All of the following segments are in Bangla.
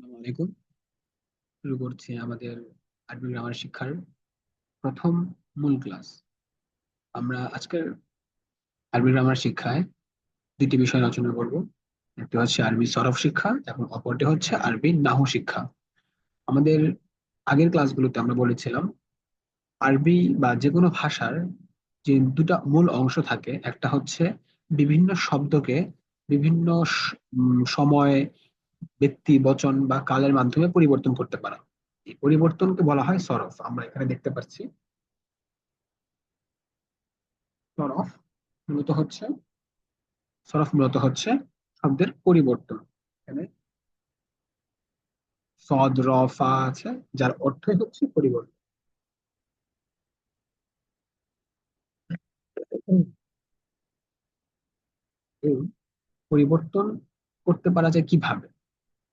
আসসালামু আলাইকুম। শুরু করছি আমাদের আরবি গ্রামার শিক্ষার প্রথম মূল ক্লাস। আমরা আজকের আরবি গ্রামার শিক্ষায় দুটি বিষয় আলোচনা করব। একটি হচ্ছে আরবি সরফ শিক্ষা এবং অপরটি হচ্ছে আরবি নাহু শিক্ষা। আমাদের আগের ক্লাসগুলোতে আমরা বলেছিলাম আরবি বা যে কোনো ভাষার যে দুটা মূল অংশ থাকে, একটা হচ্ছে বিভিন্ন শব্দকে বিভিন্ন সময়, ব্যক্তি, বচন বা কালের মাধ্যমে পরিবর্তন করতে পারা। এই পরিবর্তনকে বলা হয় সরফ। আমরা এখানে দেখতে পাচ্ছি সরফ মূলত হচ্ছে সরফ মূলত হচ্ছে শব্দের পরিবর্তন। এখানে সদ র ফা আছে, যার অর্থই হচ্ছে পরিবর্তন। এই পরিবর্তন করতে পারা যায় কিভাবে?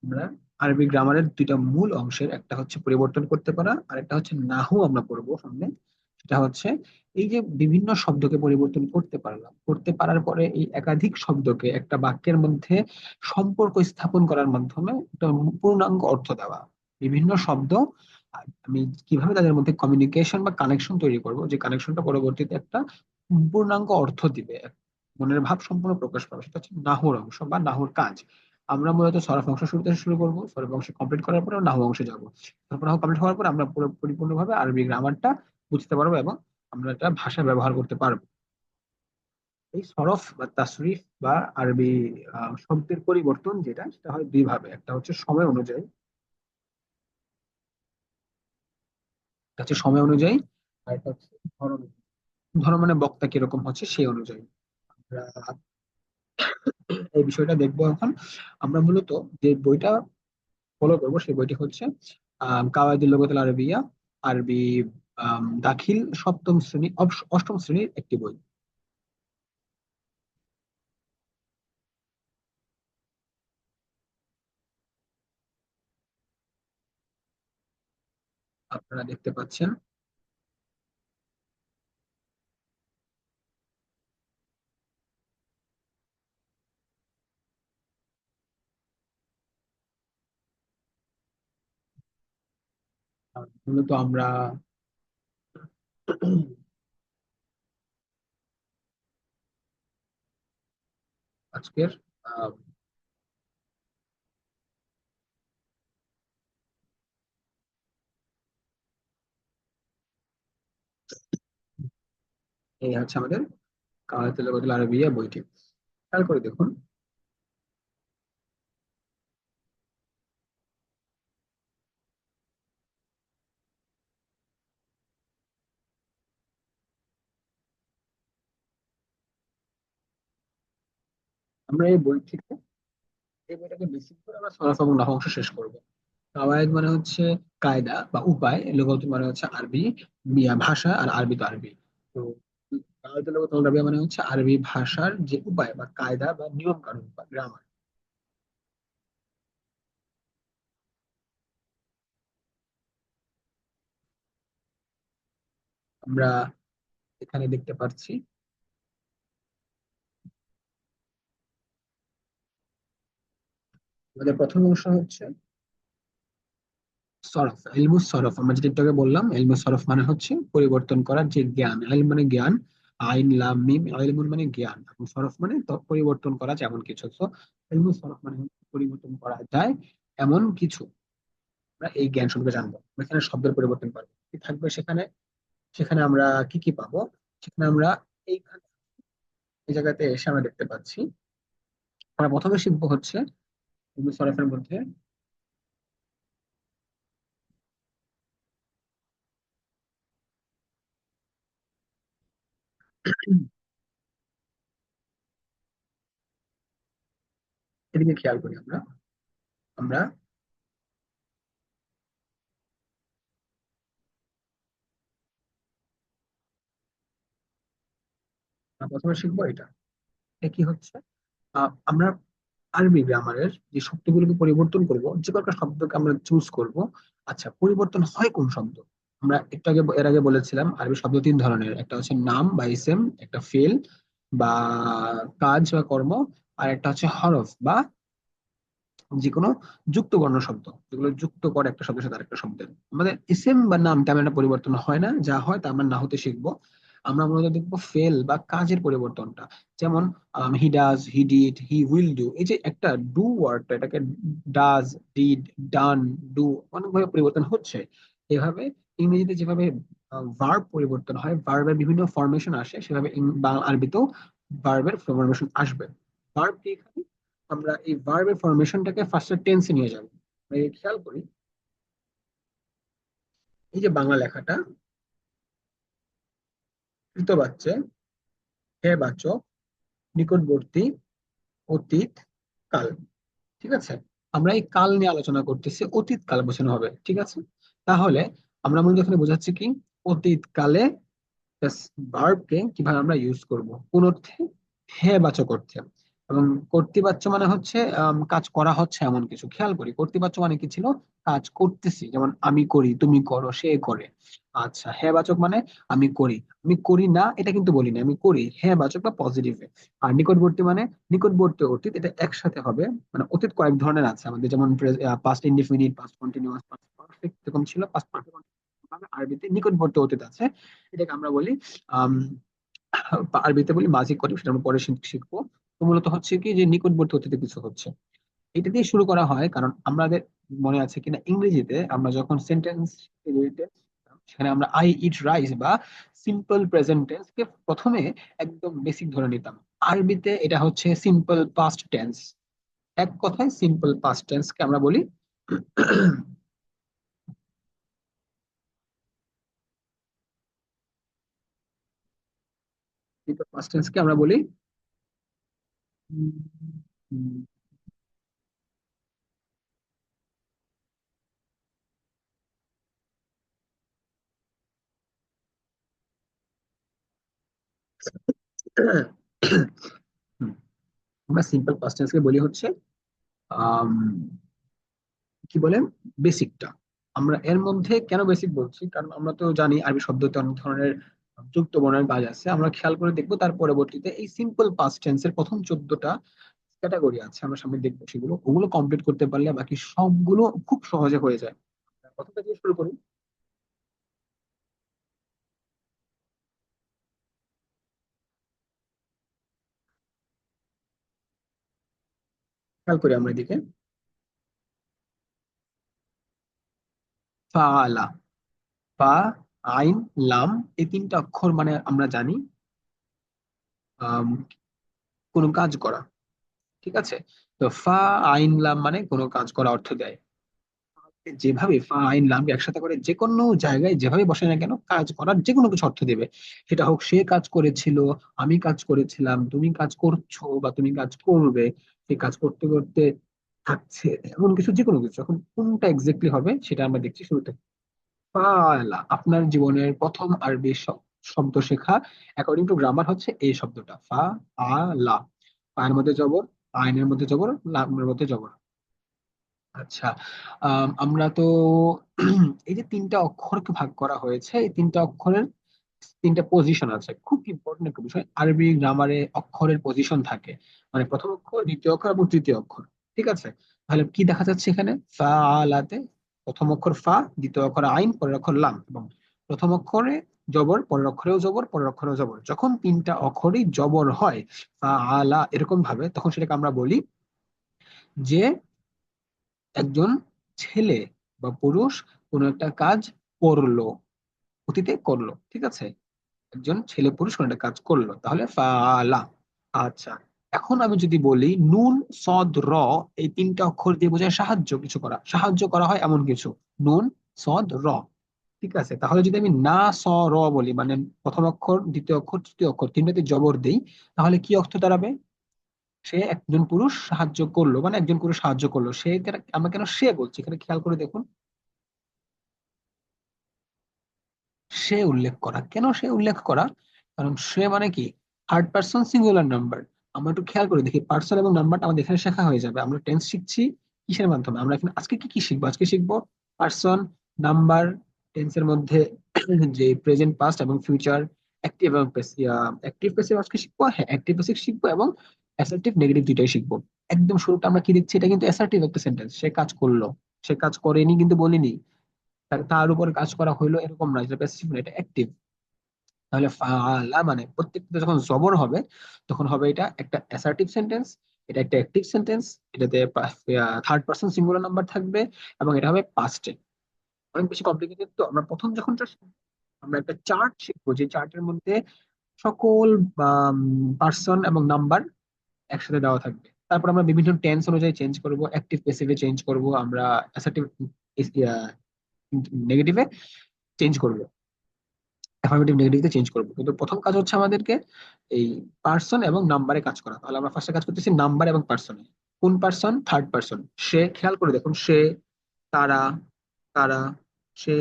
আমরা আরবি গ্রামারের দুইটা মূল অংশের, একটা হচ্ছে পরিবর্তন করতে পারা আর একটা হচ্ছে নাহু আমরা পড়বো সামনে। সেটা হচ্ছে এই যে বিভিন্ন শব্দকে পরিবর্তন করতে পারলাম, করতে পারার পরে এই একাধিক শব্দকে একটা বাক্যের মধ্যে সম্পর্ক স্থাপন করার মাধ্যমে একটা পূর্ণাঙ্গ অর্থ দেওয়া। বিভিন্ন শব্দ আমি কিভাবে তাদের মধ্যে কমিউনিকেশন বা কানেকশন তৈরি করব, যে কানেকশনটা পরবর্তীতে একটা পূর্ণাঙ্গ অর্থ দিবে, মনের ভাব সম্পূর্ণ প্রকাশ পাবে, সেটা হচ্ছে নাহুর অংশ বা নাহুর কাজ। আমরা মূলত সরফ অংশ শুরুতে শুরু করবো, সরফ অংশ কমপ্লিট করার পরে নাহু অংশে যাবো। সরফ নাহু কমপ্লিট হওয়ার পর আমরা পুরো পরিপূর্ণভাবে আরবি গ্রামারটা বুঝতে পারবো এবং আমরা এটা ভাষা ব্যবহার করতে পারবো। এই সরফ বা তাসরিফ বা আরবি শব্দের পরিবর্তন যেটা, সেটা হয় দুই ভাবে। একটা হচ্ছে সময় অনুযায়ী, একটা হচ্ছে সময় অনুযায়ী, আর একটা হচ্ছে ধরন। ধরন মানে বক্তা কিরকম হচ্ছে সেই অনুযায়ী আমরা এই বিষয়টা দেখবো এখন। আমরা মূলত যে বইটা ফলো করবো সেই বইটি হচ্ছে কাওয়াইদুল লুগাতিল আরবিয়া, আরবি দাখিল সপ্তম শ্রেণী, অষ্টম শ্রেণীর একটি বই। আপনারা দেখতে পাচ্ছেন। মূলত আমরা আজকের আহ, এই হচ্ছে আমাদের কাওয়াইদুল লুগাতিল আরবিয়া বইটি। খেয়াল করে দেখুন, আমরা এই বইটাকে বেসিক করে আমরা সরফ এবং নাহু অংশ শেষ করবো। কাওয়ায়েদ মানে হচ্ছে কায়দা বা উপায়, লুগাত মানে হচ্ছে আরবি ভাষা, আর আরবি তো আরবি। তো কাওয়ায়েদুল লুগাতিল আরবিয়া মানে হচ্ছে আরবি ভাষার যে উপায় বা কায়দা বা নিয়ম কানুন বা গ্রামার। আমরা এখানে দেখতে পাচ্ছি আমাদের প্রথম অংশ হচ্ছে সরফ, ইলমুস সরফ। আমরা যেটা একটু আগে বললাম, ইলমুস সরফ মানে হচ্ছে পরিবর্তন করার যে জ্ঞান। ইলম মানে জ্ঞান, আইন লাম মিম, ইলমুন মানে জ্ঞান, এবং সরফ মানে তো পরিবর্তন করা যেমন কিছু। তো ইলমুস সরফ মানে হচ্ছে পরিবর্তন করা যায় এমন কিছু। আমরা এই জ্ঞান সম্পর্কে জানবো। আমরা এখানে শব্দের পরিবর্তন পাবো, কি থাকবে সেখানে, সেখানে আমরা কি কি পাবো, সেখানে আমরা এইখানে এই জায়গাতে এসে আমরা দেখতে পাচ্ছি। আমরা প্রথমে শিখবো হচ্ছে ইলমুস সরফের মধ্যে এদিকে খেয়াল করি। আমরা আমরা প্রথমে শিখবো এটা। এটা কি হচ্ছে, আমরা আরবি গ্রামারের যে শব্দগুলোকে পরিবর্তন করব, যে কয়েকটা শব্দকে আমরা চুজ করব। আচ্ছা, পরিবর্তন হয় কোন শব্দ? আমরা একটু আগে এর আগে বলেছিলাম আরবি শব্দ তিন ধরনের, একটা হচ্ছে নাম বা ইসেম, একটা ফেল বা কাজ বা কর্ম, আর একটা হচ্ছে হরফ বা যে কোনো যুক্ত বর্ণ শব্দ, যেগুলো যুক্ত করে একটা শব্দের সাথে আরেকটা শব্দের, আমাদের ইসেম বা নাম তেমন একটা পরিবর্তন হয় না, যা হয় তা আমরা না হতে শিখবো। আমরা মূলত দেখবো ফেল বা কাজের পরিবর্তনটা। যেমন he does, he did, he will do, এই যে একটা ডু ওয়ার্ডটা, এটাকে ডাজ, ডিড, ডান, ডু অনেকভাবে পরিবর্তন হচ্ছে। এভাবে ইংরেজিতে যেভাবে ভার্ব পরিবর্তন হয়, ভার্বের বিভিন্ন ফরমেশন আসে, সেভাবে বাংলা আরবিতেও ভার্বের ফরমেশন আসবে। ভার্ব কি এখানে, আমরা এই ভার্বের ফরমেশনটাকে ফার্স্টে টেন্সে নিয়ে যাব। আমরা এই খেয়াল করি, এই যে বাংলা লেখাটা, কৃতবাচ্যে হে বাচক, নিকটবর্তী, অতীত, কাল। ঠিক আছে, আমরা এই কাল নিয়ে আলোচনা করতেছি, অতীত কাল বোঝানো হবে। ঠিক আছে, তাহলে আমরা মূলত এখানে বোঝাচ্ছি কি, অতীত কালে ভার্বকে কিভাবে আমরা ইউজ করব, কোন অর্থে, হ্যাঁ বাচক অর্থে। এবং কর্তৃবাচ্য মানে হচ্ছে কাজ করা হচ্ছে এমন কিছু। খেয়াল করি, কর্তৃবাচ্য মানে কি ছিল, কাজ করতেছি, যেমন আমি করি, তুমি করো, সে করে। আচ্ছা, হ্যাঁ বাচক মানে আমি করি, আমি করি না এটা কিন্তু বলি না, আমি করি, হ্যাঁ বাচক বা পজিটিভে। আর নিকটবর্তী মানে নিকটবর্তী অতীত, এটা একসাথে হবে। মানে অতীত কয়েক ধরনের আছে আমাদের, যেমন past indefinite, past continuous, past perfect এরকম ছিল। পাস্ট পারফেক্ট আরবিতে নিকটবর্তী অতীত আছে, এটাকে আমরা বলি আম, আরবিতে বলি মাজি করিম, সেটা আমরা পরে শিখবো। তো মূলত হচ্ছে কি, যে নিকটবর্তী অতীতে কিছু হচ্ছে, এটা দিয়ে শুরু করা হয়। কারণ আমাদের মনে আছে কিনা, ইংরেজিতে আমরা যখন সেন্টেন্স সেখানে আমরা আই ইট রাইস বা সিম্পল প্রেজেন্ট টেন্স কে প্রথমে একদম বেসিক ধরে নিতাম। আরবিতে এটা হচ্ছে সিম্পল পাস্ট টেন্স। এক কথায় সিম্পল পাস্ট টেন্স কে আমরা বলি সিম্পল পাস্ট টেন্স কে আমরা বলি উম, হুম, আমরা সিম্পল পাস্ট টেন্স কে বলি হচ্ছে আম, কি বলে, বেসিকটা। আমরা এর মধ্যে কেন বেসিক বলছি, কারণ আমরা তো জানি আরবি শব্দতে অনেক ধরনের যুক্ত বর্ণের কাজ আছে। আমরা খেয়াল করে দেখবো তার পরবর্তীতে এই সিম্পল পাস্ট টেন্সের প্রথম 14টা ক্যাটাগরি আছে, আমরা সামনে দেখবো সেগুলো, ওগুলো কমপ্লিট করতে পারলে বাকি সবগুলো খুব সহজে হয়ে যায়। প্রথমটা দিয়ে শুরু করি, খেয়াল করি আমরা এদিকে, ফাআলা, ফা, আইন, লাম, এই তিনটা অক্ষর মানে আমরা জানি আম, কোনো কাজ করা। ঠিক আছে, তো ফা, আইন, লাম মানে কোনো কাজ করা অর্থ দেয়। যেভাবে ফা, আইন, লামকে একসাথে করে যে কোনো জায়গায় যেভাবে বসে না কেন, কাজ করার যে কোনো কিছু অর্থ দেবে। সেটা হোক সে কাজ করেছিল, আমি কাজ করেছিলাম, তুমি কাজ করছো বা তুমি কাজ করবে, সে কাজ করতে করতে থাকছে, এমন কিছু, যে কোনো কিছু। এখন কোনটা এক্স্যাক্টলি হবে সেটা আমরা দেখছি শুরুতে। ফাআলা, আপনার জীবনের প্রথম আরবি শব্দ শেখা অ্যাকর্ডিং টু গ্রামার হচ্ছে এই শব্দটা, ফা আলা। ফায়ের মধ্যে জবর, আইনের মধ্যে জবর, লামের মধ্যে জবর। আচ্ছা, আমরা তো এই যে তিনটা অক্ষরকে ভাগ করা হয়েছে, এই তিনটা অক্ষরের তিনটা পজিশন আছে। খুব ইম্পর্টেন্ট একটা বিষয়, আরবি গ্রামারে অক্ষরের পজিশন থাকে, মানে প্রথম অক্ষর, দ্বিতীয় অক্ষর এবং তৃতীয় অক্ষর। ঠিক আছে, তাহলে কি দেখা যাচ্ছে এখানে, ফা আলাতে প্রথম অক্ষর ফা, দ্বিতীয় অক্ষর আইন, পরের অক্ষর লাম, এবং প্রথম অক্ষরে জবর, পরের অক্ষরেও জবর, পরের অক্ষরেও জবর। যখন তিনটা অক্ষরই জবর হয় ফা আলা এরকম ভাবে, তখন সেটাকে আমরা বলি যে একজন ছেলে বা পুরুষ কোনো একটা কাজ করলো, অতীতে করলো। ঠিক আছে, একজন ছেলে পুরুষ কোনো একটা কাজ করলো, তাহলে ফাআলা। আচ্ছা, এখন আমি যদি বলি নুন, সদ, র, এই তিনটা অক্ষর দিয়ে বোঝায় সাহায্য, কিছু করা, সাহায্য করা হয় এমন কিছু। নুন, সদ, র। ঠিক আছে, তাহলে যদি আমি না, স, র বলি, মানে প্রথম অক্ষর, দ্বিতীয় অক্ষর, তৃতীয় অক্ষর তিনটাতে জবর দেই, তাহলে কি অর্থ দাঁড়াবে, সে একজন পুরুষ সাহায্য করলো, মানে একজন পুরুষ সাহায্য করলো। সে আমরা কেন সে বলছি এখানে, খেয়াল করে দেখুন, সে উল্লেখ করা। কেন সে উল্লেখ করা, কারণ সে মানে কি, থার্ড পার্সন সিঙ্গুলার নাম্বার। আমরা একটু খেয়াল করে দেখি, পার্সন এবং নাম্বারটা আমাদের এখানে শেখা হয়ে যাবে। আমরা টেন্স শিখছি কিসের মাধ্যমে, আমরা এখানে আজকে কি কি শিখবো, আজকে শিখবো পার্সন, নাম্বার, টেন্সের মধ্যে যে প্রেজেন্ট, পাস্ট এবং ফিউচার, অ্যাক্টিভ এবং অ্যাক্টিভ প্যাসিভ আজকে শিখবো, হ্যাঁ অ্যাক্টিভ প্যাসিভ শিখবো, এবং অ্যাসার্টিভ নেগেটিভ দুইটাই শিখবো। একদম শুরুটা আমরা কি দেখছি, এটা কিন্তু অ্যাসার্টিভ একটা সেন্টেন্স, সে কাজ করলো, সে কাজ করেনি কিন্তু বলিনি, তার উপর কাজ করা হইলো এরকম না, এটা প্যাসিভ না, এটা অ্যাক্টিভ। তাহলে ফাআলা মানে প্রত্যেকটা যখন জবর হবে তখন হবে এটা একটা অ্যাসার্টিভ সেন্টেন্স, এটা একটা অ্যাক্টিভ সেন্টেন্স, এটাতে থার্ড পার্সন সিঙ্গুলার নাম্বার থাকবে, এবং এটা হবে পাস্টে। অনেক বেশি কমপ্লিকেটেড, তো আমরা প্রথম যখন আমরা একটা চার্ট শিখবো, যে চার্টের মধ্যে সকল পার্সন এবং নাম্বার একসাথে দেওয়া থাকবে। তারপর আমরা বিভিন্ন টেন্স অনুযায়ী চেঞ্জ করব, অ্যাক্টিভ প্যাসিভে চেঞ্জ করব, আমরা অ্যাসার্টিভ নেগেটিভে চেঞ্জ করব, অ্যাফার্মেটিভ নেগেটিভে চেঞ্জ করব। কিন্তু প্রথম কাজ হচ্ছে আমাদেরকে এই পার্সন এবং নাম্বারে কাজ করা। তাহলে আমরা ফার্স্টে কাজ করতেছি নাম্বার এবং পার্সনে। কোন পার্সন? Third person. সে, খেয়াল করে দেখুন, সে, তারা, তারা, সে,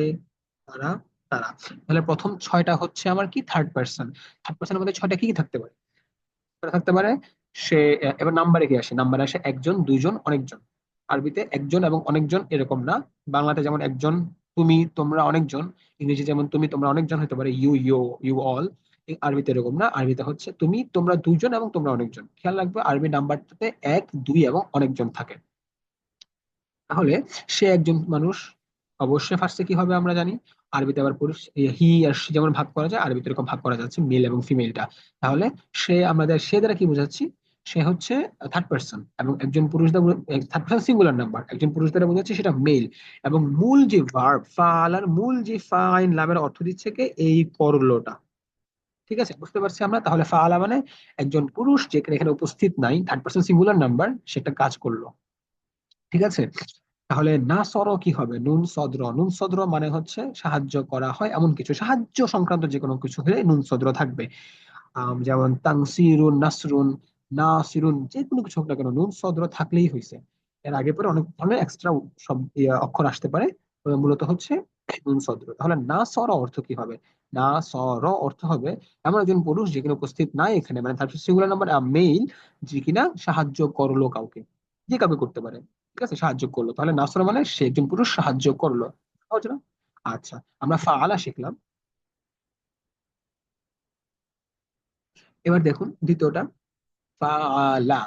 তারা, তারা। তাহলে প্রথম ছয়টা হচ্ছে আমার কি? Third person. থার্ড পার্সনের মধ্যে ছয়টা কি কি থাকতে পারে? থাকতে পারে সে। এবার নাম্বারে কি আসে? নাম্বারে আসে একজন, দুইজন, অনেকজন। আরবিতে একজন এবং অনেকজন এরকম না। বাংলাতে যেমন একজন, তুমি, তোমরা, অনেকজন। ইংরেজি যেমন তুমি, তোমরা, অনেকজন হতে পারে, ইউ, ইউ অল। আরবিতে এরকম না, আরবিতে হচ্ছে তুমি, তোমরা, দুইজন এবং তোমরা অনেকজন। খেয়াল রাখবে আরবি নাম্বারটাতে এক, দুই এবং অনেকজন থাকে। তাহলে সে একজন মানুষ, অবশ্যই ফার্স্টে কি হবে আমরা জানি। আরবিতে আবার পুরুষ, হি আর she যেমন ভাগ করা যায়, আরবিতে এরকম ভাগ করা যাচ্ছে মেল এবং ফিমেলটা। তাহলে সে, আমাদের সে দ্বারা কি বোঝাচ্ছি? সে হচ্ছে থার্ড পার্সন, এবং একজন পুরুষ দ্বারা, থার্ড পার্সন সিঙ্গুলার নাম্বার, একজন পুরুষ দ্বারা বোঝাচ্ছি সেটা মেল। এবং মূল যে ভার্ব ফালার মূল যে ফাইন লাভের অর্থ দিচ্ছে কে? এই করলোটা। ঠিক আছে, বুঝতে পারছি আমরা। তাহলে ফাআলা মানে একজন পুরুষ যে এখানে উপস্থিত নাই, থার্ড পার্সন সিঙ্গুলার নাম্বার, সেটা কাজ করলো। ঠিক আছে। তাহলে না সর কি হবে? নুন সদ্র। নুন সদ্র মানে হচ্ছে সাহায্য করা হয় এমন কিছু, সাহায্য সংক্রান্ত যে কোনো কিছু হলে নুন সদ্র থাকবে। যেমন তাংসিরুন, নাসরুন, নাসিরুন, যে কোনো কিছু হোক না কেন নুন সদ্র থাকলেই হয়েছে। এর আগে পরে অনেক ধরনের এক্সট্রা সব অক্ষর আসতে পারে, তবে মূলত হচ্ছে নুন সদ্র। তাহলে না সর অর্থ কি হবে? না সর অর্থ হবে এমন একজন পুরুষ যে কিনা উপস্থিত নাই এখানে, মানে তার সিঙ্গুলার নাম্বার মেইল, যে কিনা সাহায্য করলো কাউকে, যে কাউকে করতে পারে। ঠিক আছে, সাহায্য করলো। তাহলে নাসর মানে সে একজন পুরুষ সাহায্য করলো। সহজ না? আচ্ছা, আমরা ফাআলা শিখলাম। এবার দেখুন দ্বিতীয়টা, ফাআলা।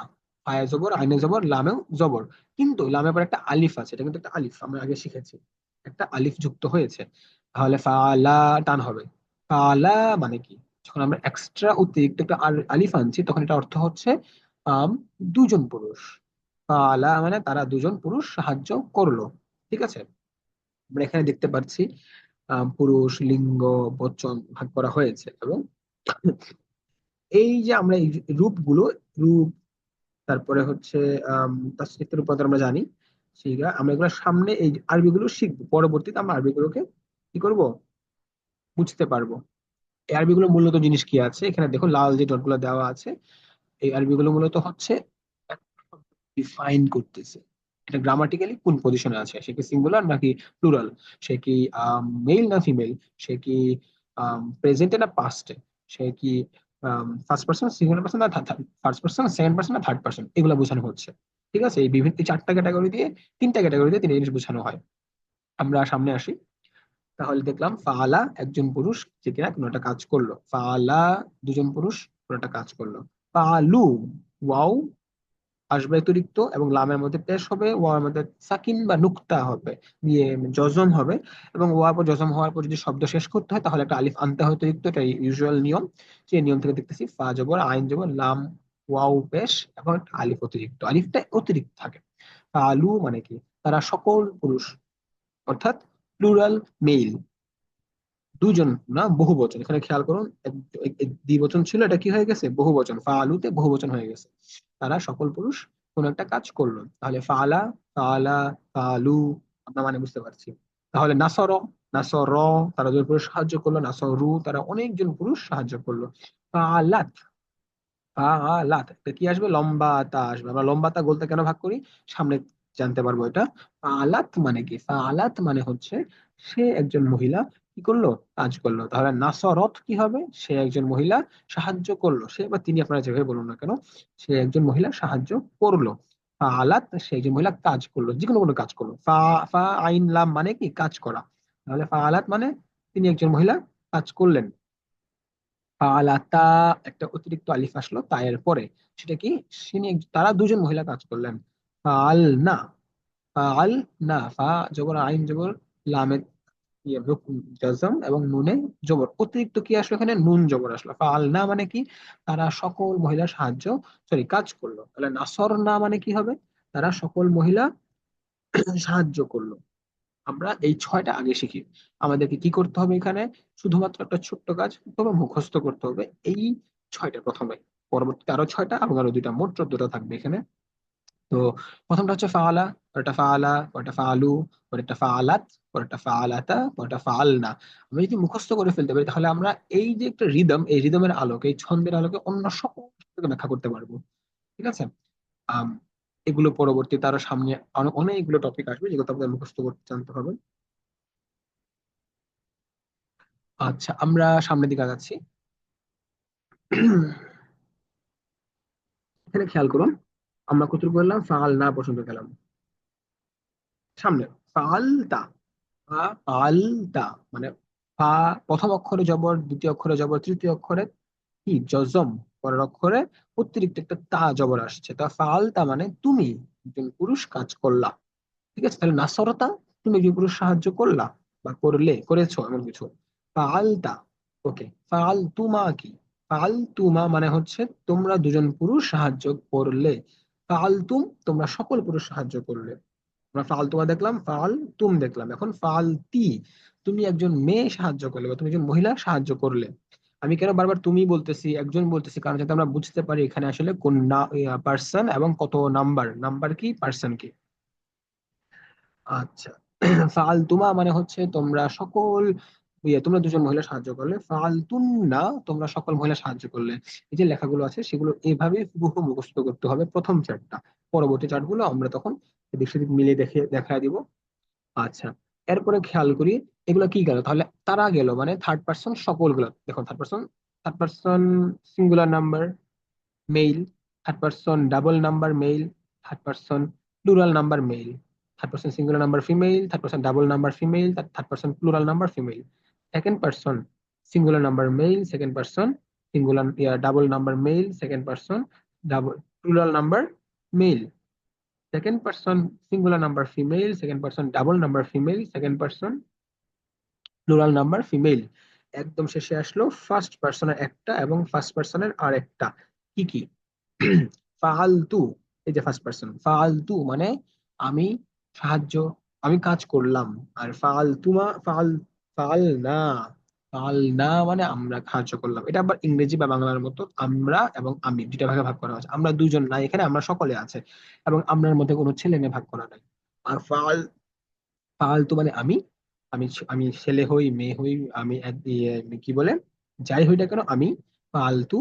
ফায়ে জবর, আইনে জবর, লামেও জবর। কিন্তু লামের পর একটা আলিফ আছে, এটা কিন্তু একটা আলিফ, আমরা আগে শিখেছি, একটা আলিফ যুক্ত হয়েছে। তাহলে ফাআলা টান হবে। ফাআলা মানে কি? যখন আমরা এক্সট্রা অতিরিক্ত একটা আলিফ আনছি তখন এটা অর্থ হচ্ছে আম দুজন পুরুষ। ফাআলা মানে তারা দুজন পুরুষ সাহায্য করলো। ঠিক আছে, আমরা এখানে দেখতে পাচ্ছি পুরুষ, লিঙ্গ, বচন ভাগ করা হয়েছে। এবং এই যে আমরা এই রূপগুলো, রূপ, তারপরে হচ্ছে তাসরিফের উপাদান আমরা জানি, সেইগুলা আমরা এগুলো সামনে এই আরবিগুলো শিখবো, পরবর্তীতে আমরা আরবিগুলোকে কি করব? বুঝতে পারবো। এই আরবিগুলো মূলত জিনিস কি আছে এখানে দেখো, লাল যে ডটগুলো দেওয়া আছে, এই আরবিগুলো মূলত হচ্ছে ডিফাইন করতেছে এটা গ্রামাটিক্যালি কোন পজিশনে আছে, সে কি সিঙ্গুলার নাকি প্লুরাল, সে কি মেল না ফিমেল, সে কি প্রেজেন্টে না পাস্টে, সে কি ফার্স্ট পার্সন সিঙ্গুলার পার্সন না ফার্স্ট পার্সন, সেকেন্ড পার্সন না থার্ড পার্সন, এগুলো বোঝানো হচ্ছে। ঠিক আছে, এই বিভিন্ন এই চারটা ক্যাটাগরি দিয়ে, তিনটা ক্যাটাগরি দিয়ে তিনটা জিনিস বোঝানো হয়। আমরা সামনে আসি। তাহলে দেখলাম ফাআলা একজন পুরুষ যে কিনা কোনো একটা কাজ করলো, ফাআলা দুজন পুরুষ কোনো একটা কাজ করলো। ফাআলু, ওয়াও আসবে অতিরিক্ত, এবং লামের মধ্যে পেশ হবে, ওয়ার মধ্যে সাকিন বা নুক্তা হবে, দিয়ে জজম হবে। এবং ওয়ার পর জজম হওয়ার পর যদি শব্দ শেষ করতে হয় তাহলে একটা আলিফ আনতে হয় অতিরিক্ত, এটা ইউজুয়াল নিয়ম। সেই নিয়ম থেকে দেখতেছি ফা জবর, আইন জবর, লাম, ওয়াও পেশ, এবং একটা আলিফ অতিরিক্ত, আলিফটা অতিরিক্ত থাকে। আলু মানে কি? তারা সকল পুরুষ, অর্থাৎ প্লুরাল মেইল, দুজন না বহু বচন। এখানে খেয়াল করুন, দ্বিবচন ছিল, এটা কি হয়ে গেছে? বহু বচন। ফাআলুতে বহু বচন হয়ে গেছে। তারা সকল পুরুষ কোন একটা কাজ করলো। তাহলে ফাআলা, ফাআলা, ফাআলু, আমরা মানে বুঝতে পারছি। তাহলে নাসর, নাসর, তারা দুজন পুরুষ সাহায্য করলো। নাসরু, তারা অনেকজন পুরুষ সাহায্য করলো। ফাআলাত, ফাআলাত, এটা কি আসবে? লম্বা তা আসবে। আমরা লম্বা তা গোলতা কেন ভাগ করি সামনে জানতে পারবো এটা। ফাআলাত মানে কি? ফাআলাত মানে হচ্ছে সে একজন মহিলা কি করলো? কাজ করলো। তাহলে নাসরত কি হবে? সে একজন মহিলা সাহায্য করলো। সে বা তিনি, আপনারা যেভাবে বলুন না কেন, সে একজন মহিলা সাহায্য করলো। ফাআলাত, সে একজন মহিলা কাজ করলো, যে কোনো কোনো কাজ করলো। ফা আইন লাম মানে কি? কাজ করা। তাহলে ফাআলাত মানে তিনি একজন মহিলা কাজ করলেন। ফাআলাতা, একটা অতিরিক্ত আলিফ আসলো তায়ের পরে। সেটা কি? তারা দুজন মহিলা কাজ করলেন। ফাআল না, ফাআল না, ফা জবর, আইন জবর, লামে জজম, এবং নুনে জবর। অতিরিক্ত কি আসলো এখানে? নুন জবর আসলো। ফাআল না মানে কি? তারা সকল মহিলা সাহায্য, সরি, কাজ করলো। তাহলে নাসর না মানে কি হবে? তারা সকল মহিলা সাহায্য করলো। আমরা এই ছয়টা আগে শিখি। আমাদেরকে কি করতে হবে এখানে? শুধুমাত্র একটা ছোট্ট কাজ, তবে মুখস্থ করতে হবে এই ছয়টা প্রথমে। পরবর্তীতে আরো ছয়টা এবং আরো দুইটা, মোট 14টা থাকবে এখানে। তো প্রথমটা হচ্ছে ফাআলা, পরেরটা ফাআলা, পরেরটা ফাআলু, পরেরটা ফাআলাত, পরেরটা ফাআলাতা, পরেরটা ফাআলনা। আমরা যদি মুখস্থ করে ফেলতে পারি, তাহলে আমরা এই যে একটা রিদম, এই রিদমের আলোকে, এই ছন্দের আলোকে অন্য সকল কিছুকে ব্যাখ্যা করতে পারবো। ঠিক আছে? আম, এগুলো পরবর্তীতে আরো সামনে অনেকগুলো টপিক আসবে, যেগুলো আপনাদের মুখস্থ করতে জানতে হবে। আচ্ছা, আমরা সামনের দিকে আগাচ্ছি। এখানে খেয়াল করুন, আমরা কতটুকু বললাম? ফাল না পর্যন্ত গেলাম। সামনে ফালতা, ফালতা মানে ফা প্রথম অক্ষরে জবর, দ্বিতীয় অক্ষরে জবর, তৃতীয় অক্ষরে কি জজম, পরের অক্ষরে অতিরিক্ত একটা তা জবর আসছে। তা ফালতা মানে তুমি একজন পুরুষ কাজ করলা। ঠিক আছে? তাহলে নাসরতা, তুমি একজন পুরুষ সাহায্য করলা বা করলে, করেছো, এমন কিছু। ফালতা, ওকে। ফালতুমা কি? ফালতুমা মানে হচ্ছে তোমরা দুজন পুরুষ সাহায্য করলে। ফালতুম, তোমরা সকল পুরুষ সাহায্য করলে। আমরা ফালতুমা দেখলাম, ফাল তুম দেখলাম, এখন ফালতি, তুমি একজন মেয়ে সাহায্য করলে বা তুমি একজন মহিলা সাহায্য করলে। আমি কেন বারবার তুমি বলতেছি, একজন বলতেছি? কারণ যাতে আমরা বুঝতে পারি এখানে আসলে কোন পার্সন এবং কত নাম্বার, নাম্বার কি, পার্সন কি। আচ্ছা, ফালতুমা মানে হচ্ছে তোমরা সকল, তোমরা দুজন মহিলা সাহায্য করলে। ফালতুন না, তোমরা সকল মহিলা সাহায্য করলে। এই যে লেখাগুলো আছে সেগুলো এভাবে হুবহু মুখস্থ করতে হবে প্রথম চারটা। পরবর্তী চার্টগুলো আমরা তখন এদিক সেদিক মিলিয়ে দেখা দিব। আচ্ছা, এরপরে খেয়াল করি এগুলো কি গেল? তাহলে তারা গেল মানে থার্ড পার্সন সকলগুলো। দেখো, third person singular number male, third person double number male, third person plural number male, third person singular number female, third person double number female, third person plural number female, second person singular number male, second person singular double number male, second person double plural number male, second person singular number female, second person double number female, second person plural number female. একদম শেষে আসলো ফার্স্ট পার্সনের একটা এবং ফার্স্ট পার্সনের আর একটা। কি কি? ফালতু, এই যে ফার্স্ট পার্সন, ফালতু মানে আমি সাহায্য, আমি কাজ করলাম। আর ফালতুমা, ফাল না, ফাল না মানে আমরা সাহায্য করলাম। এটা আবার ইংরেজি বা বাংলার মতো আমরা এবং আমি দুইটা ভাগে ভাগ করা আছে। আমরা দুইজন নাই এখানে, আমরা সকলে আছে, এবং আমরার মধ্যে কোনো ছেলে মেয়ে ভাগ করা নাই। আর ফালতু মানে আমি, আমি ছেলে হই, মেয়ে হই, আমি কি বলে, যাই হই না কেন, আমি ফালতু,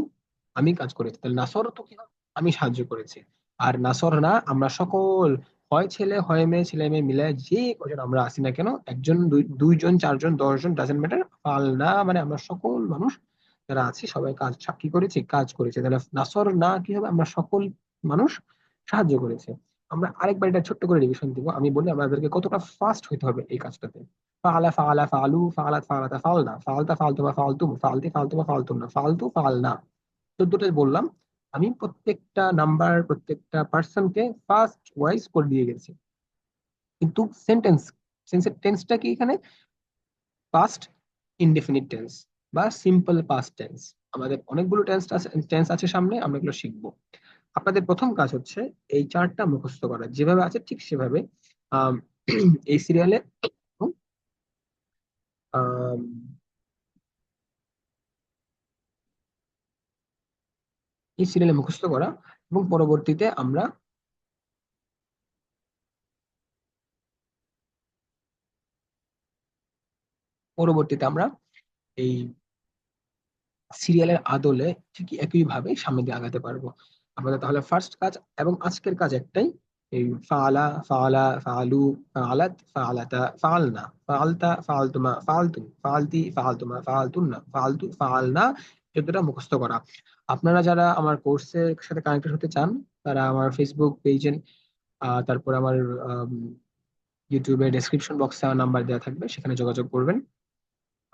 আমি কাজ করেছি। তাহলে নাসর তো কি হবে? আমি সাহায্য করেছি। আর নাসর না, আমরা সকল, হয় ছেলে হয় মেয়ে, ছেলে মেয়ে মিলে যে কজন আমরা আছি না কেন, একজন, দুইজন, চারজন, 10 জন, ডাজেন্ট ম্যাটার, ফাল না মানে আমরা সকল মানুষ যারা আছি সবাই কাজ কি করেছি? কাজ করেছি। তাহলে নাসর না কি হবে? আমরা সকল মানুষ সাহায্য করেছি। আমরা আরেকবার এটা ছোট্ট করে রিভিশন দিব, আমি বলি আমাদেরকে কতটা ফাস্ট হইতে হবে এই কাজটাতে। ফাআলা, ফাআলা, ফাআলু, ফাআলাত, ফাআলাতা, ফাআলনা, ফাআলতা, ফাআলতুমা, ফাআলতুম, ফাআলতি, ফাআলতুমা, ফাআলতুমনা, ফাআলতু, ফাআলনা। 14টাই বললাম। আমি প্রত্যেকটা নাম্বার, প্রত্যেকটা পার্সনকে ফার্স্ট ওয়াইজ করে দিয়ে গেছি। কিন্তু সেন্সের টেন্সটা কি এখানে? পাস্ট ইনডেফিনিট টেন্স বা সিম্পল পাস্ট টেন্স। আমাদের অনেকগুলো টেন্স আছে সামনে, আমরা এগুলো শিখবো। আপনাদের প্রথম কাজ হচ্ছে এই চার্টটা মুখস্থ করা, যেভাবে আছে ঠিক সেভাবে। আম, এই সিরিয়ালে এই সিরিয়ালে মুখস্থ করা, এবং পরবর্তীতে আমরা এই সিরিয়ালের আদলে ঠিকই একই ভাবে সামনে দিয়ে আগাতে পারবো। আমাদের তাহলে ফার্স্ট কাজ এবং আজকের কাজ একটাই, এই ফাআলা, ফাআলা, ফাআলু, ফাআলাত, ফাআলাতা, ফাআলনা, ফাআলতা, ফাআলতুমা, ফাআলতুম, ফাআলতি, ফাআলতুমা, ফাআলতুন্না, ফাআলতু, ফাআলনা, যতটা মুখস্থ করা। আপনারা যারা আমার কোর্সের সাথে কানেক্টেড হতে চান, তারা আমার ফেসবুক পেজে, তারপর আমার ইউটিউবের ডেসক্রিপশন বক্সে নাম্বার দেওয়া থাকবে, সেখানে যোগাযোগ করবেন।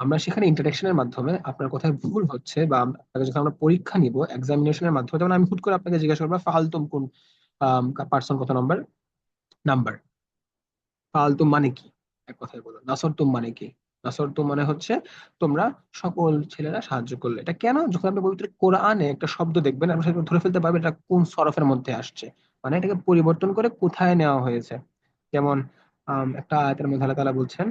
আমরা সেখানে ইন্টারেকশনের মাধ্যমে আপনার কোথায় ভুল হচ্ছে বা আপনাকে যখন আমরা পরীক্ষা নিব এক্সামিনেশনের মাধ্যমে, যেমন আমি হুট করে আপনাকে জিজ্ঞাসা করবো ফালতুম কোন পার্সন কত নাম্বার নাম্বার ফালতুম মানে কি, এক কথায় বলো নাসর তুম মানে কি। নাসর তুম মানে হচ্ছে তোমরা সকল ছেলেরা সাহায্য করলে। এটা কেন? যখন আপনি পবিত্র কোরআনে একটা শব্দ দেখবেন আপনি সেটা ধরে ফেলতে পারবেন এটা কোন সরফের মধ্যে আসছে, মানে এটাকে পরিবর্তন করে কোথায় নেওয়া হয়েছে। যেমন একটা আয়াতের মধ্যে আল্লাহ তাআলা বলছেন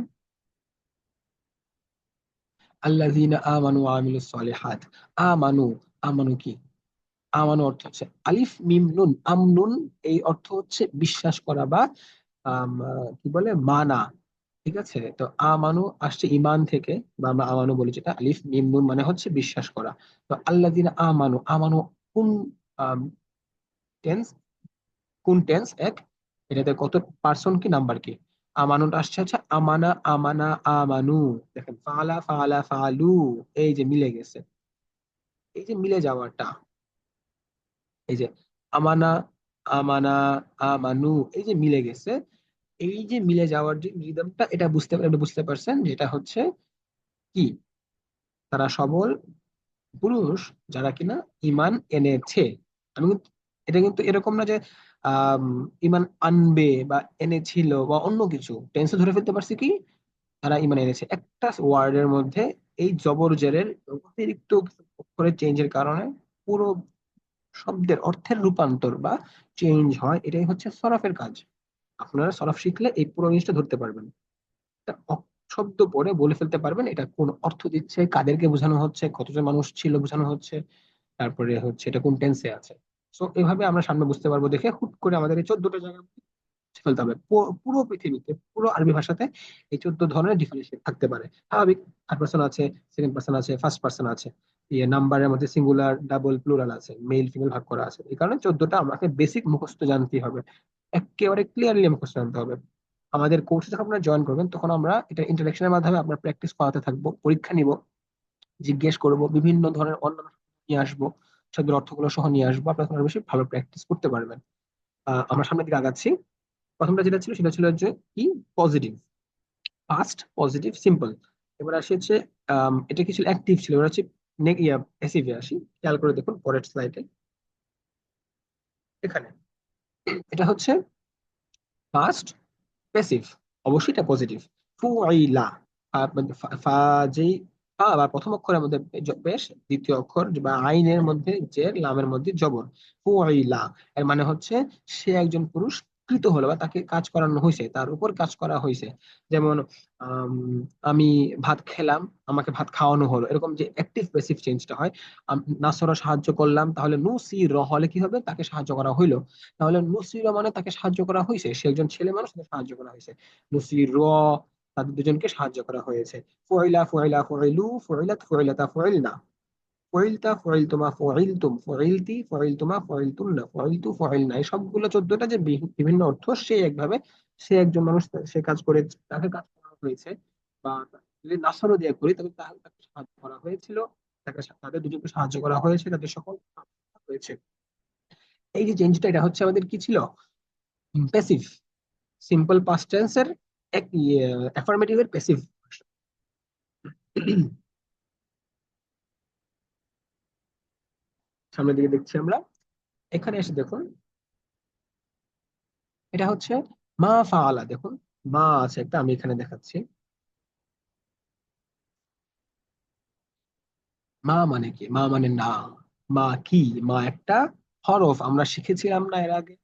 আল্লাযীনা আমানু ওয়া আমিলুস সলিহাত। আমানু, আমানু কি? আমানু অর্থ হচ্ছে আলিফ মিম নুন, আমনুন। এই অর্থ হচ্ছে বিশ্বাস করা বা কি বলে মানা। ঠিক আছে, তো আমানু আসছে ইমান থেকে, বা আমরা আমানু বলি, যেটা আলিফ মিম নুন মানে হচ্ছে বিশ্বাস করা। তো আল্লাযীনা আমানু, আমানু কোন টেন্স? কোন টেন্স এক, এটাতে কত পার্সন কি নাম্বার কি? আমানুটা আসছে হচ্ছে আমানা, আমানা, আমানু। দেখেন ফালা ফালা ফালু, এই যে মিলে গেছে, এই যে মিলে যাওয়াটা, এই যে আমানা, আমানা, আমানু, এই যে মিলে গেছে, এই যে মিলে যাওয়ার যে রিদমটা, এটা বুঝতে পারছেন যে এটা হচ্ছে কি? তারা সবল পুরুষ যারা কিনা ইমান এনেছে। আমি কিন্তু, এটা কিন্তু এরকম না যে আম, ইমান আনবে বা এনেছিল বা অন্য কিছু, টেন্সে ধরে ফেলতে পারছি কি তারা ইমান এনেছে। একটা ওয়ার্ডের মধ্যে এই জবর জেরের অতিরিক্ত কিছু অক্ষরের চেঞ্জের কারণে পুরো শব্দের অর্থের রূপান্তর বা চেঞ্জ হয়, এটাই হচ্ছে সরফের কাজ। আপনারা সরফ শিখলে এই পুরো জিনিসটা ধরতে পারবেন। একটা শব্দ পড়ে বলে ফেলতে পারবেন এটা কোন অর্থ দিচ্ছে, কাদেরকে বোঝানো হচ্ছে, কতজন মানুষ ছিল বোঝানো হচ্ছে, তারপরে হচ্ছে এটা কোন টেন্সে আছে। সো এভাবে আমরা সামনে বুঝতে পারবো দেখে হুট করে আমাদের এই 14টা জায়গা মুছে ফেলতে হবে। পুরো পৃথিবীতে, পুরো আরবি ভাষাতে এই 14 ধরনের ডিফারেন্সিয়েট থাকতে পারে। স্বাভাবিক, থার্ড পার্সন আছে, সেকেন্ড পার্সন আছে, ফার্স্ট পার্সন আছে, ইয়ে নাম্বারের মধ্যে সিঙ্গুলার ডাবল প্লুরাল আছে, মেল ফিমেল ভাগ করা আছে। এই কারণে 14টা আমাকে বেসিক মুখস্থ জানতেই হবে, একেবারে ক্লিয়ারলি মুখস্থ জানতে হবে। আমাদের কোর্সে যখন আপনারা জয়েন করবেন তখন আমরা এটা ইন্টারাকশনের মাধ্যমে আমরা প্র্যাকটিস করাতে থাকবো, পরীক্ষা নিব, জিজ্ঞেস করব, বিভিন্ন ধরনের অন্যান্য নিয়ে আসবো, সেগুলোর অর্থগুলো সহ নিয়ে আসবো, আপনারা তখন আরো বেশি ভালো প্র্যাকটিস করতে পারবেন। আমরা সামনের দিকে আগাচ্ছি। প্রথমটা যেটা ছিল সেটা ছিল যে কি, পজিটিভ, পাস্ট, পজিটিভ, সিম্পল। এবার আসি হচ্ছে এটা কি ছিল, অ্যাক্টিভ ছিল, এবার হচ্ছে প্যাসিভে আসি। খেয়াল করে দেখুন পরের স্লাইডে, এখানে এটা হচ্ছে পাস্ট প্যাসিভ, অবশ্যই এটা পজিটিভ। ফুআইলা, মানে ফা যেই ফা বা প্রথম অক্ষরের মধ্যে পেশ, দ্বিতীয় অক্ষর বা আইনের মধ্যে জের, লামের মধ্যে জবর। ফুআইলা এর মানে হচ্ছে সে একজন পুরুষ কৃত হলো বা তাকে কাজ করানো হয়েছে, তার উপর কাজ করা হয়েছে। যেমন আম, আমি ভাত খেলাম, আমাকে ভাত খাওয়ানো হলো, এরকম যে অ্যাক্টিভ প্যাসিভ চেঞ্জটা হয়। নাসরা সাহায্য করলাম, তাহলে নুসি র হলে কি হবে, তাকে সাহায্য করা হইলো। তাহলে নুসিরা মানে তাকে সাহায্য করা হয়েছে, সে একজন ছেলে মানুষ, তাকে সাহায্য করা হয়েছে। নুসির, তাদের দুজনকে সাহায্য করা হয়েছে। ফুইলা ফুইলা ফুইলু ফুইলাত ফুইলাতা ফুইলনা, ফুইলতা ফুইলতুমা ফুইলতুম ফুইলতি ফুইলতুমা ফুইলতুন্না ফুইলতু ফুইলনা, এই সবগুলো 14টা যে বিভিন্ন অর্থ, সে একভাবে, সে একজন মানুষ, সে কাজ করে, তাকে কাজ করা হয়েছে। বা যদি নাসরও দিয়ে করি তবে তাহলে তাকে সাহায্য করা হয়েছিল, তাদের দুজনকে সাহায্য করা হয়েছে, তাদের সকল কাজ করা হয়েছে। এই যে চেঞ্জটা, এটা হচ্ছে আমাদের কি ছিল, প্যাসিভ, সিম্পল পাস্ট টেন্সের এক অ্যাফার্মেটিভ এর প্যাসিভ। সামনের দিকে দেখছি আমরা, এখানে এসে দেখুন এটা হচ্ছে মা ফাআলা। দেখুন মা আছে একটা, আমি এখানে দেখাচ্ছি। মা মানে কি? মা মানে না। মা কি? মা একটা হরফ, আমরা শিখেছিলাম না এর আগে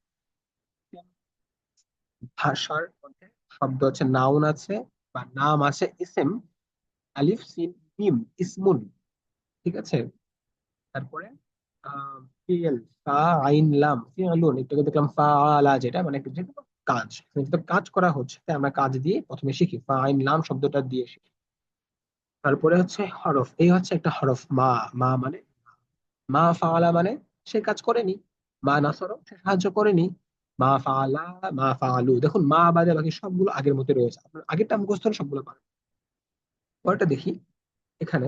ভাষার মধ্যে শব্দ আছে, নাউন আছে বা নাম আছে, ইসেম, আলিফ সিন মিম, ইসমুন। ঠিক আছে, তারপরে ফিল, ফা আইন লাম, ফিলুন, একটু আগে দেখলাম ফাআলা, যেটা মানে একটা যে কোনো কাজ, এখানে যেটা কাজ করা হচ্ছে তাই আমরা কাজ দিয়ে প্রথমে শিখি, ফা আইন লাম শব্দটা দিয়ে শিখি। তারপরে হচ্ছে হরফ, এই হচ্ছে একটা হরফ মা। মা মানে, মা ফাআলা মানে সে কাজ করেনি, মা নাসর সে সাহায্য করেনি, মা ফাআলা, মা ফাআলু। দেখুন মা বাদে বাকি সবগুলো আগের মধ্যে রয়েছে, আপনার আগেরটা মুখস্থ হলে সবগুলো পাবেন। পরেরটা দেখি, এখানে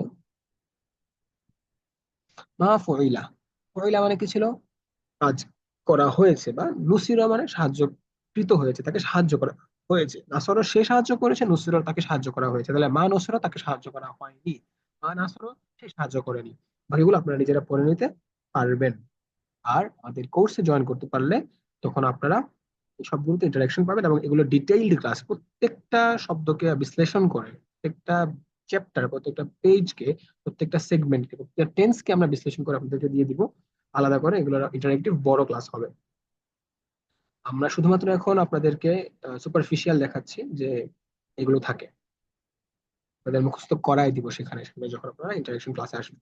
মা ফুইলা, ফুইলা মানে কি ছিল, কাজ করা হয়েছে, বা নুসিরা মানে সাহায্য কৃত হয়েছে, তাকে সাহায্য করা। হয়েছে, নাসরও সে সাহায্য করেছে, নুসরত তাকে সাহায্য করা হয়েছে, তাহলে মা নুসরত তাকে সাহায্য করা হয়নি, মা নাসরও সে সাহায্য করেনি। বাকিগুলো আপনারা নিজেরা পড়ে নিতে পারবেন। আর আমাদের কোর্সে জয়েন করতে পারলে তখন আপনারা এই সবগুলোতে ইন্টারাকশন পাবেন, এবং এগুলো ডিটেইলড ক্লাস, প্রত্যেকটা শব্দকে বিশ্লেষণ করে, প্রত্যেকটা চ্যাপ্টার, প্রত্যেকটা পেজকে, প্রত্যেকটা সেগমেন্টকে, প্রত্যেকটা টেন্সকে আমরা বিশ্লেষণ করে আপনাদেরকে দিয়ে দিব আলাদা করে। এগুলো ইন্টারেক্টিভ বড় ক্লাস হবে। আমরা শুধুমাত্র এখন আপনাদেরকে সুপারফিশিয়াল দেখাচ্ছি যে এগুলো থাকে, আপনাদের মুখস্থ করাই দিব সেখানে সেখানে যখন আপনারা ইন্টারেকশন ক্লাসে আসবেন।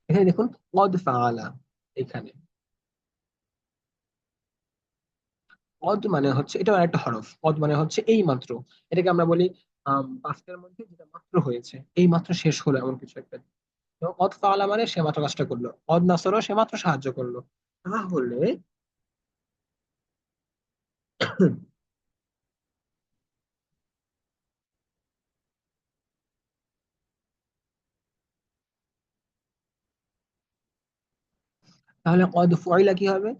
এখানে দেখুন কদ ফাআলা, এখানে কদ মানে হচ্ছে, এটা একটা হরফ, কদ মানে হচ্ছে এই মাত্র, এটাকে আমরা বলি বাক্যের মধ্যে যেটা মাত্র হয়েছে, এই মাত্র শেষ হলো এমন কিছু একটা। তো কদ ফাআলা মানে সে মাত্র কাজটা করলো, কদ নাসরও সে মাত্র সাহায্য করলো। তাহলে তাহলে কদ ফুআইলা কি হবে?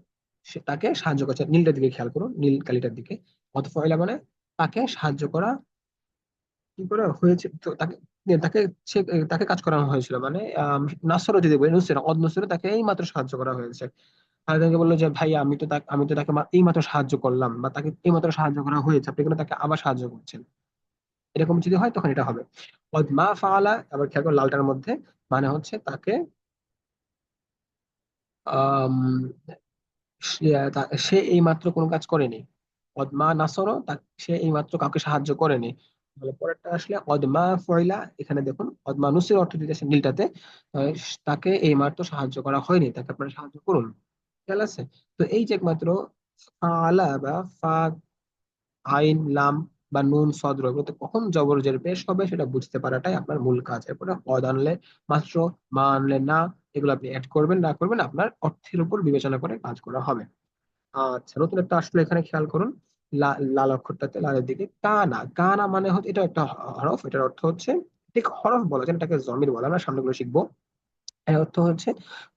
সে তাকে সাহায্য করছে, নীলটার দিকে খেয়াল করুন, নীল কালিটার দিকে। কদ ফুআইলা মানে তাকে সাহায্য করা, কি করে হয়েছে তো তাকে, তাকে সে তাকে কাজ করানো হয়েছিল, মানে নাসরও যদি বলি, নুসরা অদ নুসরা তাকে এই মাত্র সাহায্য করা হয়েছে। আর তাকে বললো যে ভাই আমি তো তাকে এই মাত্র সাহায্য করলাম, বা তাকে এই মাত্র সাহায্য করা হয়েছে, আপনি কেন তাকে আবার সাহায্য করছেন? এরকম যদি হয় তখন এটা হবে কদ মা ফাআলা। আবার খেয়াল করুন লালটার মধ্যে, মানে হচ্ছে তাকে আহ সে এই মাত্র কোনো কাজ করেনি। অদমা নাসরও সে এই মাত্র কাউকে সাহায্য করেনি। তাহলে পরেরটা আসলে অদমা ফয়লা, এখানে দেখুন অদমা নুসের অর্থ দিতেছে নীলটাতে, আহ, তাকে এই মাত্র সাহায্য করা হয়নি, তাকে আপনারা সাহায্য করুন। খেয়াল আছে? তো এই যে একমাত্র ফালা বা ফা, আইন, লাম বা নুন সদ এগুলোতে কখন জবর জের পেশ হবে সেটা বুঝতে পারাটাই আপনার মূল কাজ। এরপরে অদ আনলে মাত্র, মা আনলে না, এগুলো আপনি অ্যাড করবেন না করবেন আপনার অর্থের উপর বিবেচনা করে কাজ করা হবে। আচ্ছা, নতুন একটা আসলে এখানে খেয়াল করুন, লাল অক্ষরটাতে, লালের দিকে কানা, কানা মানে হচ্ছে এটা একটা হরফ, এটার অর্থ হচ্ছে, ঠিক হরফ বলা যায় না, এটাকে জমির বলা, আমরা সামনেগুলো শিখবো। এর অর্থ হচ্ছে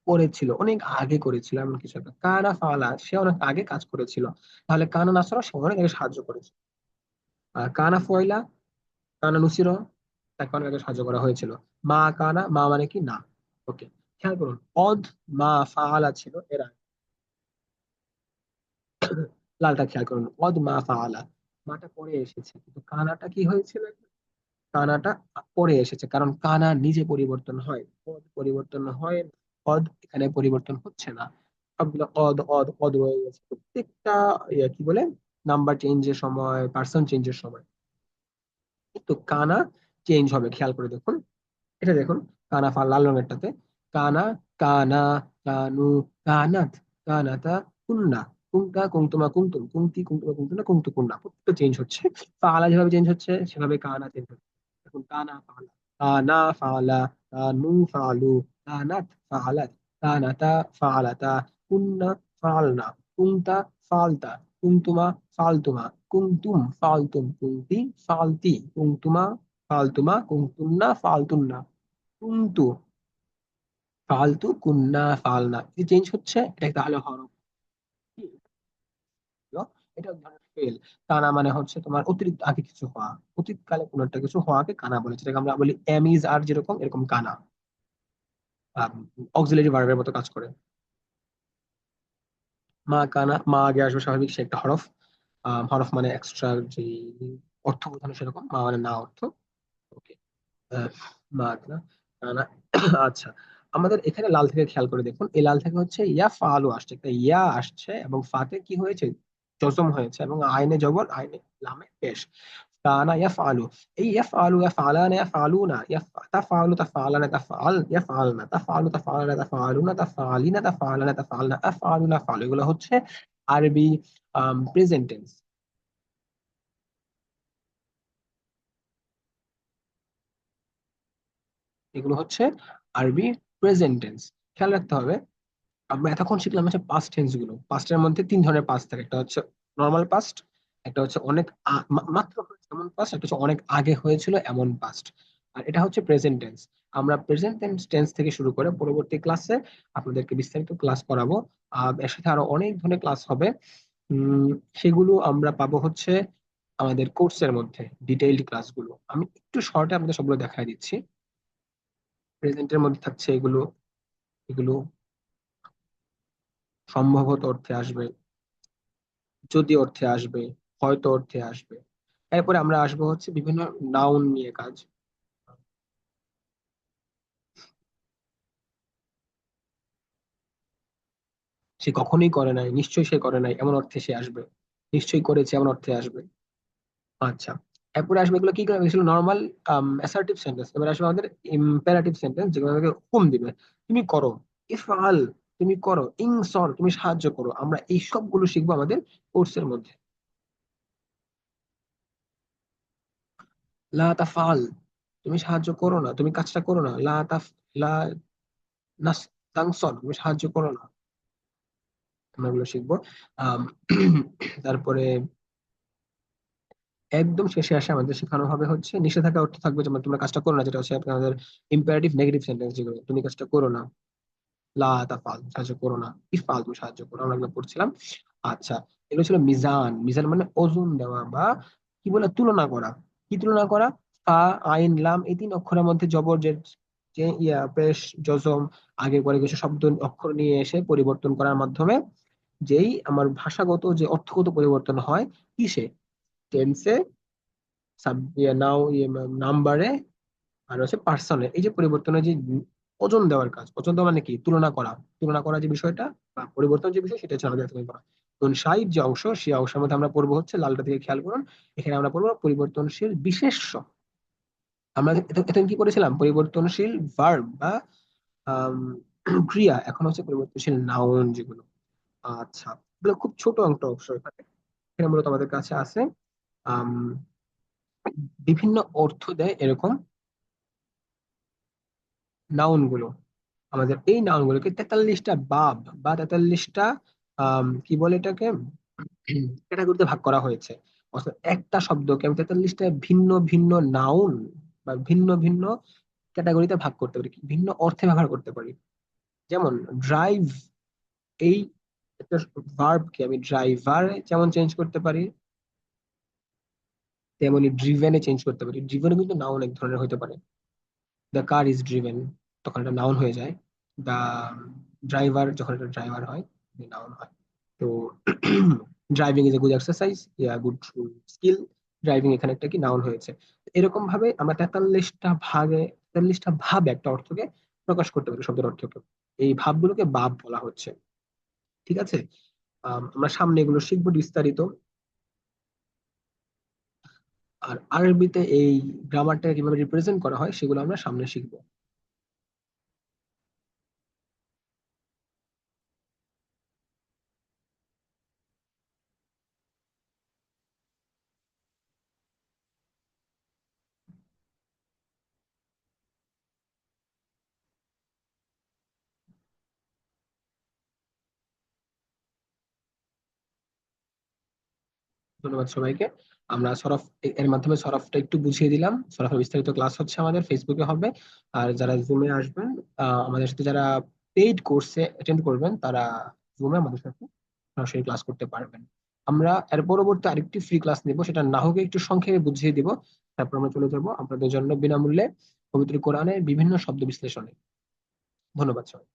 করেছিল, অনেক আগে করেছিল এমন কিছু একটা। কানা ফালা, সে অনেক আগে কাজ করেছিল। তাহলে কানা নাসরা, সে অনেক আগে সাহায্য করেছে। আর কানা ফয়লা, কানা নুসির, তাকে অনেক আগে সাহায্য করা হয়েছিল। মা কানা, মা মানে কি না। ওকে, খেয়াল করুন অদ মা ফাআলা ছিল এরা, লালটা খেয়াল করুন কদ মা ফাআলা, মাটা পরে এসেছে, কিন্তু কানাটা কি হয়েছিল? কানাটা পরে এসেছে, কারণ কানা নিজে পরিবর্তন হয়, পদ পরিবর্তন হয় না। পদ এখানে পরিবর্তন হচ্ছে না, সবগুলো অদ অদ অদ রয়ে গেছে প্রত্যেকটা, কি বলে, নাম্বার চেঞ্জের সময়, পার্সন চেঞ্জের সময় কিন্তু কানা চেঞ্জ হবে। খেয়াল করে দেখুন, এটা দেখুন, কানা ফা লাল রঙেরটাতে, কানা, কানা, কানু, কানাত, কানাতা, কুন্না, কুংতা, কুংতুমা, কুংতুম, কুংতি, কুংতুমা, কুংতুনা, কুংতু, কুন্না, প্রত্যেকটা চেঞ্জ হচ্ছে। ফালা যেভাবে চেঞ্জ হচ্ছে সেভাবে কানা চেঞ্জ হচ্ছে। এখন কানা ফালা, কানা ফালা, কানু ফালু, কানাত ফালাত, কানাতা ফালাতা, কুন্না ফালনা, কুংতা ফালতা, কুংতুমা ফালতুমা, কুংতুম ফালতুম, কুংতি ফালতি, কুংতুমা ফালতুমা, কুংতুন্না ফালতুন্না, কুন্তু ফালতু, কুন্না ফালনা, এই চেঞ্জ হচ্ছে, এটা তাহলে হরফ কি হলো? এটা এক ধরনের ফেল। কানা মানে হচ্ছে তোমার অতিরিক্ত আগে কিছু হওয়া, অতীতকালে কোনো একটা কিছু হওয়াকে কানা বলে, যেটাকে আমরা বলি এম ইজ আর, যেরকম এরকম কানা অক্সিলারি ভার্বের মতো কাজ করে। মা কানা, মা আগে আসবে স্বাভাবিক, সে একটা হরফ। হরফ মানে এক্সট্রা যে অর্থ বোঝানো, সেরকম মা মানে না অর্থ। ওকে, মা কানা, কানা। আচ্ছা, আমাদের এখানে লাল থেকে খেয়াল করে দেখুন, এই লাল থেকে হচ্ছে ইয়া ফালু আসছে, একটা ইয়া আসছে এবং ফাতে কি হয়েছে, জজম হয়েছে, এবং আইনে জবর, আইনে লামে পেশ, কানা ইয়া ফালু। এই ইয়া ফালু, ইয়া ফালানা, ইয়া ফালুনা, ইয়া তাফালু, তাফালানা, তাফাল, ইয়া ফালনা, তাফালু, তাফালানা, তাফালুনা, তাফালিনা, তাফালানা, তাফালনা, আফআলু, নাফআলু, এগুলো হচ্ছে আরবি প্রেজেন্ট টেন্স। এগুলো হচ্ছে আরবি প্রেজেন্ট টেন্স। খেয়াল রাখতে হবে, আমরা এতক্ষণ শিখলাম হচ্ছে পাস্ট টেন্স গুলো। পাস্টের মধ্যে তিন ধরনের পাস্ট থাকে, একটা হচ্ছে নর্মাল পাস্ট, একটা হচ্ছে অনেক মাত্র হয়েছে এমন পাস্ট, একটা হচ্ছে অনেক আগে হয়েছিল এমন পাস্ট। আর এটা হচ্ছে প্রেজেন্ট টেন্স। আমরা প্রেজেন্ট টেন্স থেকে শুরু করে পরবর্তী ক্লাসে আপনাদেরকে বিস্তারিত ক্লাস করাবো। এর সাথে আরো অনেক ধরনের ক্লাস হবে। উম সেগুলো আমরা পাবো হচ্ছে আমাদের কোর্সের মধ্যে, ডিটেইলড ক্লাসগুলো। আমি একটু শর্টে আপনাদের সবগুলো দেখাই দিচ্ছি। প্রেজেন্টের মধ্যে থাকছে এগুলো। এগুলো সম্ভবত অর্থে আসবে, যদি অর্থে আসবে, হয়তো অর্থে আসবে। এরপরে আমরা আসবো হচ্ছে বিভিন্ন নাউন নিয়ে কাজ। সে কখনোই করে নাই, নিশ্চয়ই সে করে নাই এমন অর্থে সে আসবে। নিশ্চয়ই করেছে এমন অর্থে আসবে। আচ্ছা, এরপরে আসবে এগুলো কি ছিল, নর্মাল অ্যাসার্টিভ সেন্টেন্স। এবার আসবে আমাদের ইম্পেরাটিভ সেন্টেন্স, যেগুলো আমাদেরকে হুকুম দিবে, তুমি করো। ইফআল, তুমি করো। ইনসর, তুমি সাহায্য করো। আমরা এই সবগুলো শিখবো আমাদের কোর্সের মধ্যে। লা তাফআল, তুমি সাহায্য করো না, তুমি কাজটা করো না। লা নাস তানসর, তুমি সাহায্য করো না। আমরা এগুলো শিখবো। আম, তারপরে একদম শেষে আসে আমাদের শেখানো হবে হচ্ছে নিষেধাজ্ঞা অর্থ থাকবে, যেমন তোমরা কাজটা করো না, যেটা হচ্ছে আপনাদের ইম্পারেটিভ নেগেটিভ সেন্টেন্স, যেগুলো তুমি কাজটা করো না। লা তাফাল, সাহায্য করো না। ইফাল, তুমি সাহায্য করো। আমরা এগুলো পড়ছিলাম। আচ্ছা, এগুলো ছিল মিজান। মিজান মানে ওজন দেওয়া বা কি বলে, তুলনা করা। কি তুলনা করা? ফা, আইন, লাম, এই তিন অক্ষরের মধ্যে জবর যে যে পেশ, জজম, আগে পরে কিছু শব্দ অক্ষর নিয়ে এসে পরিবর্তন করার মাধ্যমে যেই আমার ভাষাগত যে অর্থগত পরিবর্তন হয়, কিসে? টেন্সে, নাও, নাম্বারে, আর হচ্ছে পার্সনে। এই যে পরিবর্তনের যে ওজন দেওয়ার কাজ, ওজন দেওয়া মানে কি? তুলনা করা। তুলনা করা যে বিষয়টা বা পরিবর্তন যে বিষয়, সেটা হচ্ছে আমাদের এখানে করা। এখন সাইড যে অংশ, সেই অংশের মধ্যে আমরা পড়বো হচ্ছে, লালটা থেকে খেয়াল করুন, এখানে আমরা পড়বো পরিবর্তনশীল বিশেষ্য। আমরা এতদিন কি করেছিলাম? পরিবর্তনশীল ভার্ব বা আম, ক্রিয়া। এখন হচ্ছে পরিবর্তনশীল নাউন যেগুলো। আচ্ছা, এগুলো খুব ছোট একটা অংশ এখানে। এখানে মূলত আমাদের কাছে আছে আম, বিভিন্ন অর্থ দেয় এরকম নাউন গুলো। আমাদের এই নাউন গুলোকে 43টা বাব বা 43টা কি বলে এটাকে, ক্যাটাগরিতে ভাগ করা হয়েছে। অর্থাৎ একটা শব্দকে আমি 43টা ভিন্ন ভিন্ন নাউন বা ভিন্ন ভিন্ন ক্যাটাগরিতে ভাগ করতে পারি, ভিন্ন অর্থে ব্যবহার করতে পারি। যেমন ড্রাইভ, এই একটা ভার্বকে আমি ড্রাইভার যেমন চেঞ্জ করতে পারি, তেমনি ড্রিভেনে চেঞ্জ করতে পারি। ড্রিভেনও কিন্তু নাউন এক ধরনের হতে পারে। দ্য কার ইজ ড্রিভেন, তখন এটা নাউন হয়ে যায়। দ্য ড্রাইভার, যখন এটা ড্রাইভার হয়, নাউন হয়। তো driving is a good exercise, yeah good skill. Driving এখানে একটা কি নাউন হয়েছে। এরকম ভাবে আমরা 43টা ভাবে একটা অর্থকে প্রকাশ করতে পারি, শব্দের অর্থকে। এই ভাবগুলোকে বাব বলা হচ্ছে। ঠিক আছে। আমরা সামনে এগুলো শিখবো বিস্তারিত। আর আরবিতে এই গ্রামারটাকে কিভাবে রিপ্রেজেন্ট করা হয়, সেগুলো আমরা সামনে শিখবো। ধন্যবাদ সবাইকে। আমরা সরফ, এর মাধ্যমে সরফটা একটু বুঝিয়ে দিলাম। সরফের বিস্তারিত ক্লাস হচ্ছে আমাদের ফেসবুকে হবে। আর যারা জুমে আসবেন, আমাদের সাথে যারা পেইড কোর্সে অ্যাটেন্ড করবেন, তারা জুমে আমাদের সাথে সরাসরি ক্লাস করতে পারবেন। আমরা এর পরবর্তী আরেকটি ফ্রি ক্লাস নিব, সেটা নাহকে একটু সংক্ষেপে বুঝিয়ে দিব। তারপর আমরা চলে যাব আপনাদের জন্য বিনামূল্যে পবিত্র কোরআনের বিভিন্ন শব্দ বিশ্লেষণে। ধন্যবাদ সবাই।